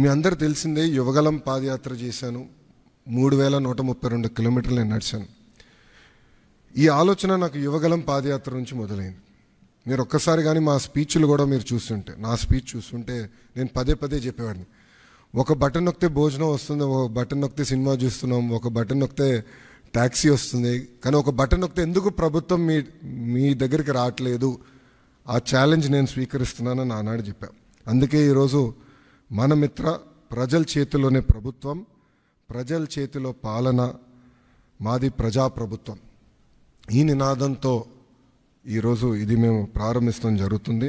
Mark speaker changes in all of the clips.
Speaker 1: మీ అందరు తెలిసిందే, యువగలం పాదయాత్ర చేశాను. 3132 కిలోమీటర్లు నేను నడిచాను. ఈ ఆలోచన నాకు యువగలం పాదయాత్ర నుంచి మొదలైంది. మీరు ఒక్కసారి కానీ మా స్పీచ్లు కూడా మీరు చూస్తుంటే, నా స్పీచ్ చూస్తుంటే నేను పదే పదే చెప్పేవాడిని, ఒక బటన్ నొక్కితే భోజనం వస్తుంది, ఒక బటన్ నొక్కితే సినిమా చూస్తున్నాం, ఒక బటన్ నొక్కితే ట్యాక్సీ వస్తుంది, కానీ ఒక బటన్ నొక్కితే ఎందుకు ప్రభుత్వం మీ దగ్గరికి రావట్లేదు, ఆ ఛాలెంజ్ నేను స్వీకరిస్తున్నానని ఆనాడు చెప్పాను. అందుకే ఈరోజు మన మిత్ర, ప్రజల చేతిలోనే ప్రభుత్వం, ప్రజల చేతిలో పాలన, మాది ప్రజాప్రభుత్వం, ఈ నినాదంతో ఈరోజు ఇది మేము ప్రారంభించడం జరుగుతుంది.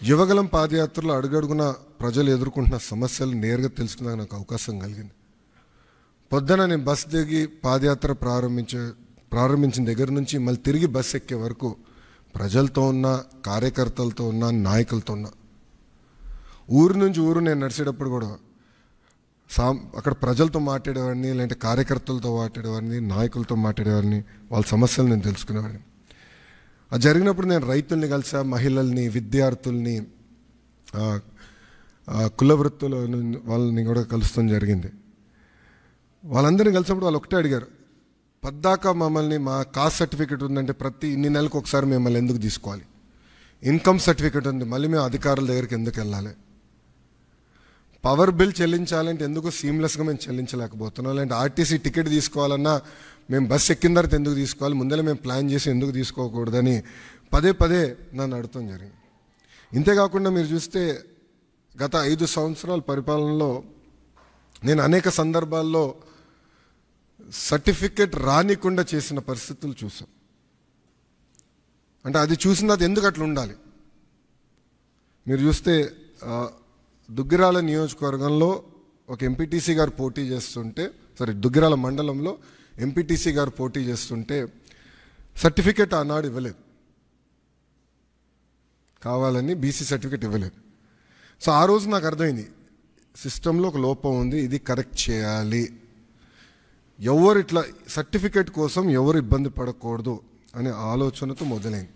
Speaker 1: యువగలం పాదయాత్రలో అడుగడుగున ప్రజలు ఎదుర్కొంటున్న సమస్యలు నేరుగా తెలుసుకునే నాకు అవకాశం కలిగింది. పొద్దున నేను బస్ దిగి పాదయాత్ర ప్రారంభించిన దగ్గర నుంచి మళ్ళీ తిరిగి బస్ ఎక్కే వరకు ప్రజలతో ఉన్న, కార్యకర్తలతో ఉన్న, నాయకులతో ఉన్న. ఊరు నుంచి ఊరు నేను నడిచేటప్పుడు కూడా అక్కడ ప్రజలతో మాట్లాడేవాడిని, లేదంటే కార్యకర్తలతో మాట్లాడేవాడిని, నాయకులతో మాట్లాడేవాడిని, వాళ్ళ సమస్యలు నేను తెలుసుకునేవాడిని. అది జరిగినప్పుడు నేను రైతుల్ని కలిసా, మహిళల్ని, విద్యార్థుల్ని, కుల వృత్తుల వాళ్ళని కూడా కలుస్తాం జరిగింది. వాళ్ళందరినీ కలిసినప్పుడు వాళ్ళు ఒకటే అడిగారు, పద్దాక మమ్మల్ని మా కాస్ట్ సర్టిఫికేట్ ఉందంటే ప్రతి ఇన్ని నెలలకు ఒకసారి మిమ్మల్ని ఎందుకు తీసుకోవాలి, ఇన్కమ్ సర్టిఫికేట్ ఉంది మళ్ళీ మేము అధికారుల దగ్గరికి ఎందుకు వెళ్ళాలి, పవర్ బిల్ చెల్లించాలంటే ఎందుకు సీమ్లెస్గా మేము చెల్లించలేకపోతున్నాం, లేదంటే ఆర్టీసీ టికెట్ తీసుకోవాలన్నా మేము బస్ ఎక్కిన తర్వాత ఎందుకు తీసుకోవాలి, ముందర మేము ప్లాన్ చేసి ఎందుకు తీసుకోకూడదని పదే పదే నన్ను అడగటం జరిగింది. ఇంతేకాకుండా మీరు చూస్తే గత 5 సంవత్సరాల పరిపాలనలో నేను అనేక సందర్భాల్లో సర్టిఫికెట్ రానికుండా చేసిన పరిస్థితులు చూసాం. అంటే అది చూసిన తర్వాత ఎందుకు అట్లా ఉండాలి. మీరు చూస్తే దుగ్గిరాల నియోజకవర్గంలో ఒక ఎంపీటీసీ గారు పోటీ చేస్తుంటే, దుగ్గిరాల మండలంలో ఎంపీటీసీ గారు పోటీ చేస్తుంటే సర్టిఫికెట్ ఆనాడు ఇవ్వలేదు, కావాలని బీసీ సర్టిఫికెట్ ఇవ్వలేదు. సో ఆ రోజు నాకు అర్థమైంది, సిస్టంలో ఒక లోపం ఉంది, ఇది కరెక్ట్ చేయాలి, ఎవరు ఇట్లా సర్టిఫికెట్ కోసం ఎవరు ఇబ్బంది పడకూడదు అనే ఆలోచనతో మొదలైంది.